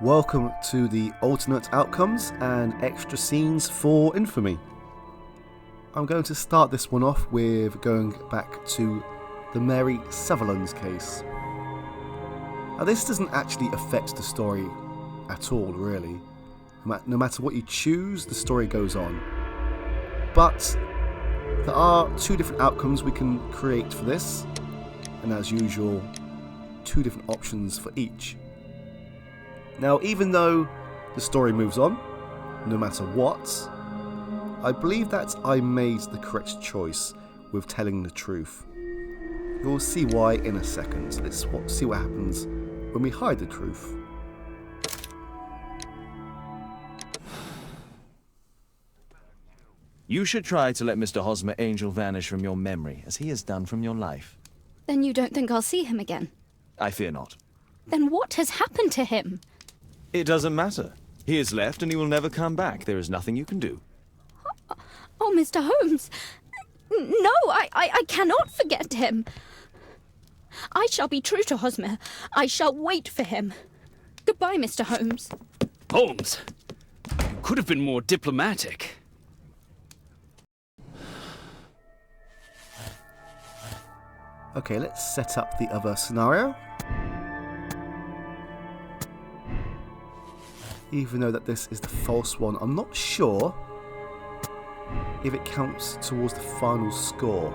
Welcome to the alternate outcomes and extra scenes for Infamy. I'm going to start this one off with going back to the Mary Sutherland's case. Now this doesn't actually affect the story at all, really. No matter what you choose, the story goes on. But there are two different outcomes we can create for this, and as usual, two different options for each. Now, even though the story moves on, no matter what, I believe that I made the correct choice with telling the truth. You'll see why in a second. Let's see what happens when we hide the truth. You should try to let Mr. Hosmer Angel vanish from your memory, as he has done from your life. Then you don't think I'll see him again? I fear not. Then what has happened to him? It doesn't matter. He has left and he will never come back. There is nothing you can do. Oh, Mr. Holmes. No, I cannot forget him. I shall be true to Hosmer. I shall wait for him. Goodbye, Mr. Holmes. Holmes, you could have been more diplomatic. Okay, let's set up the other scenario. Even though that this is the false one, I'm not sure if it counts towards the final score.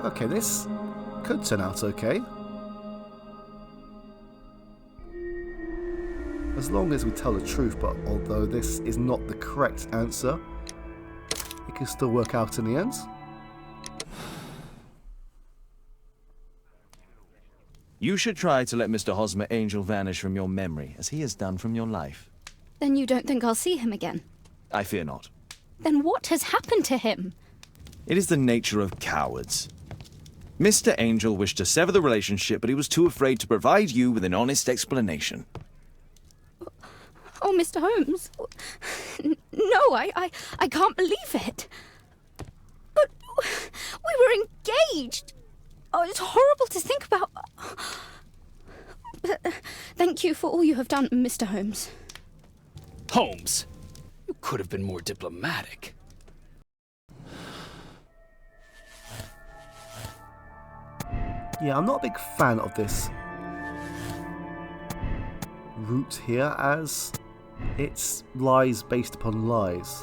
Okay, this could turn out okay. As long as we tell the truth, but although this is not the correct answer, it can still work out in the end. You should try to let Mr. Hosmer Angel vanish from your memory, as he has done from your life. Then you don't think I'll see him again? I fear not. Then what has happened to him? It is the nature of cowards. Mr. Angel wished to sever the relationship, but he was too afraid to provide you with an honest explanation. Oh, Mr. Holmes. No, I can't believe it. But we were engaged. Oh, it's horrible to think about. But thank you for all you have done, Mr. Holmes. Holmes, you could have been more diplomatic. Yeah, I'm not a big fan of this route here, as it's lies based upon lies.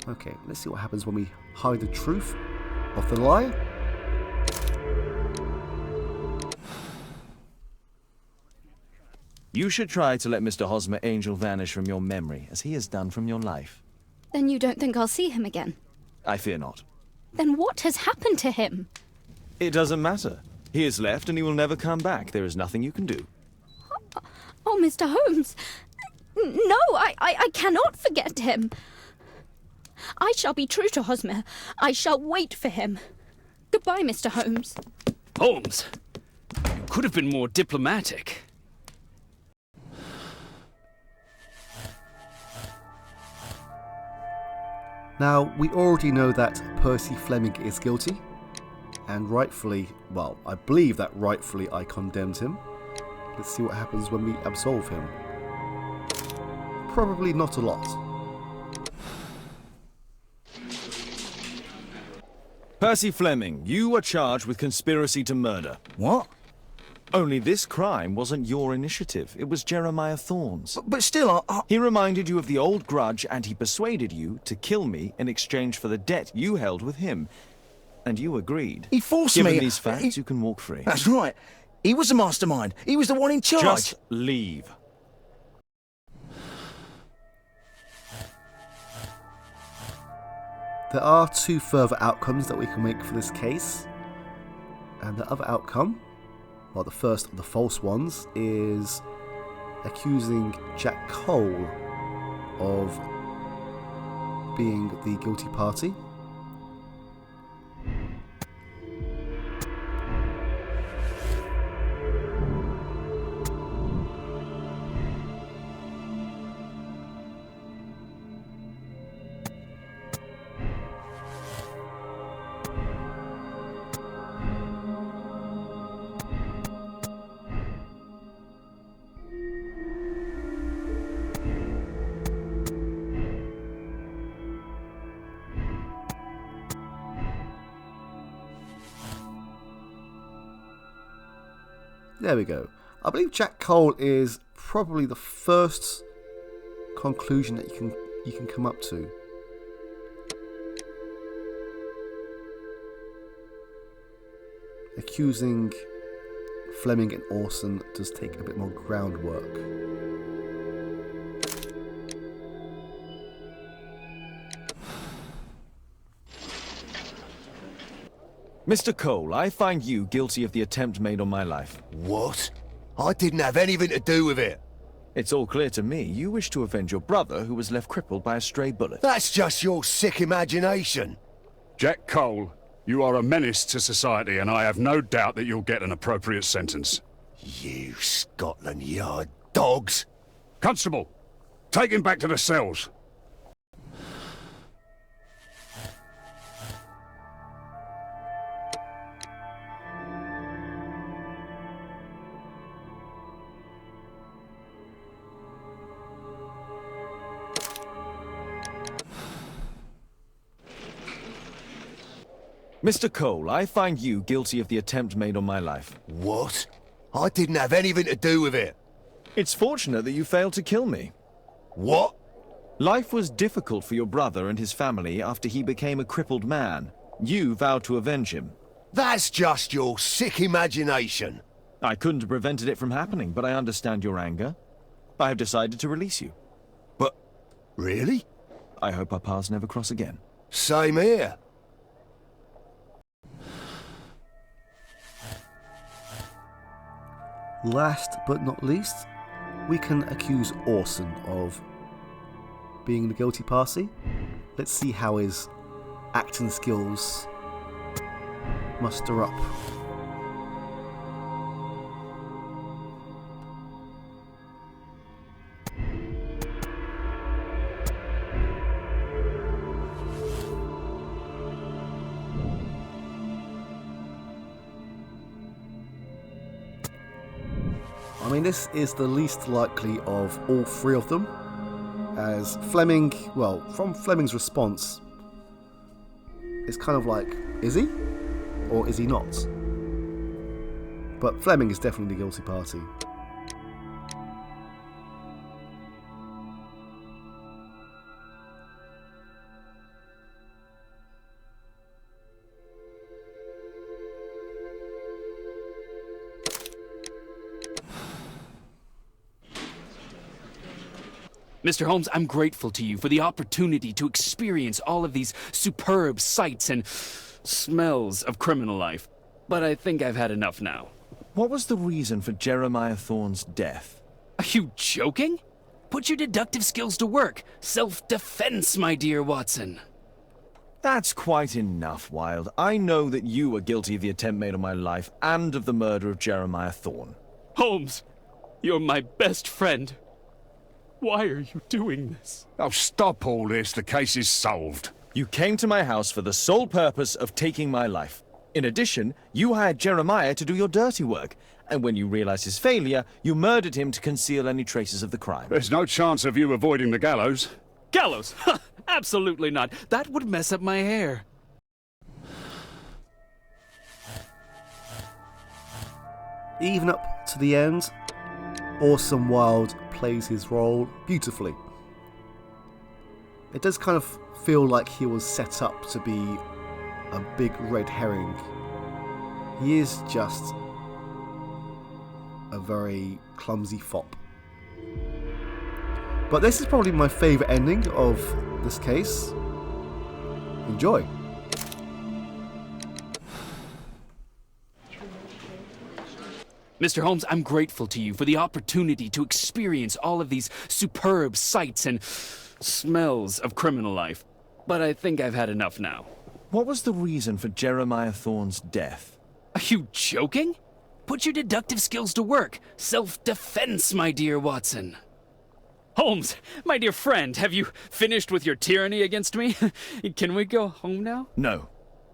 Okay, let's see what happens when we hide the truth of the lie. You should try to let Mr. Hosmer Angel vanish from your memory, as he has done from your life. Then you don't think I'll see him again? I fear not. Then what has happened to him? It doesn't matter. He has left and he will never come back. There is nothing you can do. Oh, Mr. Holmes. No, I cannot forget him. I shall be true to Hosmer. I shall wait for him. Goodbye, Mr. Holmes. Holmes, you could have been more diplomatic. Now, we already know that Percy Fleming is guilty, and rightfully, well, I believe that rightfully I condemned him. Let's see what happens when we absolve him. Probably not a lot. Percy Fleming, you are charged with conspiracy to murder. What? Only this crime wasn't your initiative. It was Jeremiah Thorne's. But still, He reminded you of the old grudge, and he persuaded you to kill me in exchange for the debt you held with him. And you agreed. He forced Given me. these facts, you can walk free. That's right. He was the mastermind. He was the one in charge. Just leave. There are two further outcomes that we can make for this case. And the other outcome, well, the first of the false ones, is accusing Jack Cole of being the guilty party. There we go. I believe Jack Cole is probably the first conclusion that you can come up to. Accusing Fleming and Orson does take a bit more groundwork. Mr. Cole, I find you guilty of the attempt made on my life. What? I didn't have anything to do with it. It's all clear to me. You wish to avenge your brother, who was left crippled by a stray bullet. That's just your sick imagination. Jack Cole, you are a menace to society, and I have no doubt that you'll get an appropriate sentence. You Scotland Yard dogs. Constable, take him back to the cells. Mr. Cole, I find you guilty of the attempt made on my life. What? I didn't have anything to do with it. It's fortunate that you failed to kill me. What? Life was difficult for your brother and his family after he became a crippled man. You vowed to avenge him. That's just your sick imagination. I couldn't have prevented it from happening, but I understand your anger. I have decided to release you. But, really? I hope our paths never cross again. Same here. Last but not least, we can accuse Orson of being the guilty party. Let's see how his acting skills muster up. I mean, this is the least likely of all three of them, as Fleming, well, from Fleming's response, it's kind of like, is he? Or is he not? But Fleming is definitely the guilty party. Mr. Holmes, I'm grateful to you for the opportunity to experience all of these superb sights and smells of criminal life. But I think I've had enough now. What was the reason for Jeremiah Thorne's death? Are you joking? Put your deductive skills to work. Self-defense, my dear Watson. That's quite enough, Wilde. I know that you are guilty of the attempt made on my life and of the murder of Jeremiah Thorne. Holmes, you're my best friend. Why are you doing this? Oh, stop all this. The case is solved. You came to my house for the sole purpose of taking my life. In addition, you hired Jeremiah to do your dirty work, and when you realized his failure, you murdered him to conceal any traces of the crime. There's no chance of you avoiding the gallows. Gallows? Absolutely not. That would mess up my hair. Even up to the end, Orson Wilde plays his role beautifully. It does kind of feel like he was set up to be a big red herring. He is just a very clumsy fop. But this is probably my favourite ending of this case. Enjoy. Mr. Holmes, I'm grateful to you for the opportunity to experience all of these superb sights and smells of criminal life. But I think I've had enough now. What was the reason for Jeremiah Thorne's death? Are you joking? Put your deductive skills to work. Self-defense, my dear Watson. Holmes, my dear friend, have you finished with your tyranny against me? Can we go home now? No.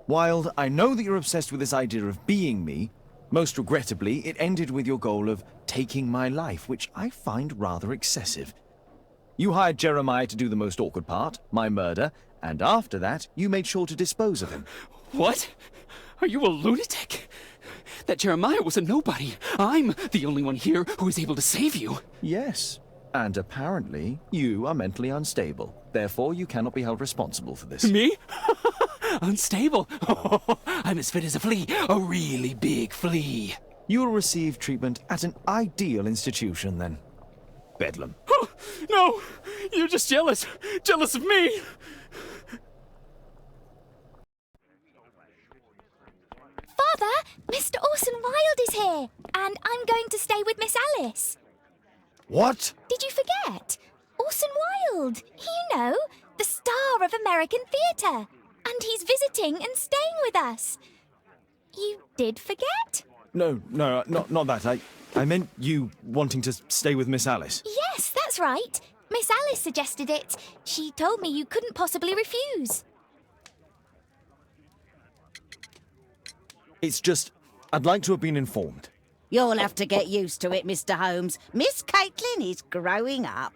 Wilde, I know that you're obsessed with this idea of being me. Most regrettably, it ended with your goal of taking my life, which I find rather excessive. You hired Jeremiah to do the most awkward part, my murder, and after that, you made sure to dispose of him. What? Are you a lunatic? That Jeremiah was a nobody. I'm the only one here who is able to save you. Yes. And apparently, you are mentally unstable. Therefore, you cannot be held responsible for this. Me? Unstable? I'm as fit as a flea. A really big flea. You will receive treatment at an ideal institution, then. Bedlam. Oh, no! You're just jealous. Jealous of me. Father, Mr. Orson Wilde is here, and I'm going to stay with Miss Alice. What? Did you forget? Orson Wilde, you know, the star of American theatre. And he's visiting and staying with us. You did forget? No, not that. I meant you wanting to stay with Miss Alice. Yes, that's right. Miss Alice suggested it. She told me you couldn't possibly refuse. It's just, I'd like to have been informed. You'll have to get used to it, Mr. Holmes. Miss Caitlin is growing up.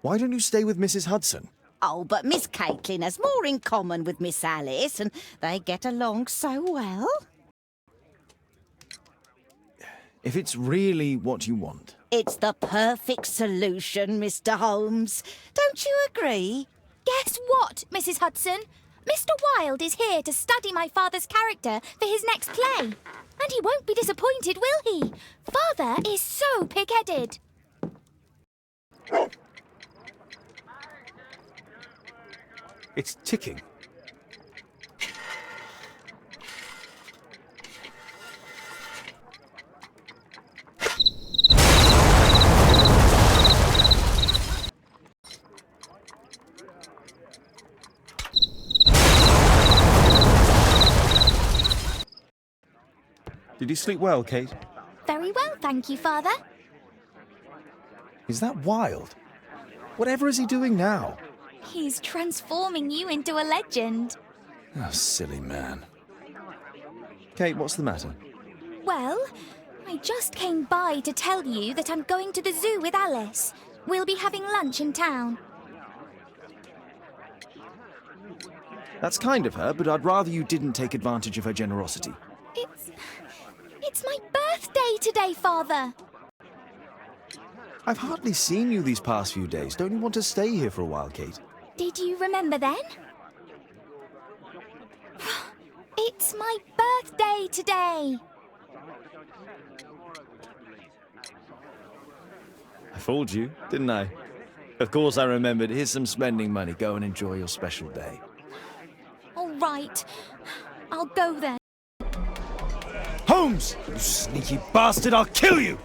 Why don't you stay with Mrs. Hudson? Oh, but Miss Caitlin has more in common with Miss Alice, and they get along so well. If it's really what you want. It's the perfect solution, Mr. Holmes. Don't you agree? Guess what, Mrs. Hudson? Mr. Wilde is here to study my father's character for his next play. And he won't be disappointed, will he? Father is so pig-headed. It's ticking. Did you sleep well, Kate? Very well, thank you, Father. Is that Wilde? Whatever is he doing now? He's transforming you into a legend. Oh, silly man. Kate, what's the matter? Well, I just came by to tell you that I'm going to the zoo with Alice. We'll be having lunch in town. That's kind of her, but I'd rather you didn't take advantage of her generosity. It's my birthday today, Father. I've hardly seen you these past few days. Don't you want to stay here for a while, Kate? Did you remember then? It's my birthday today. I fooled you, didn't I? Of course I remembered. Here's some spending money. Go and enjoy your special day. All right. I'll go then. Holmes! You sneaky bastard, I'll kill you!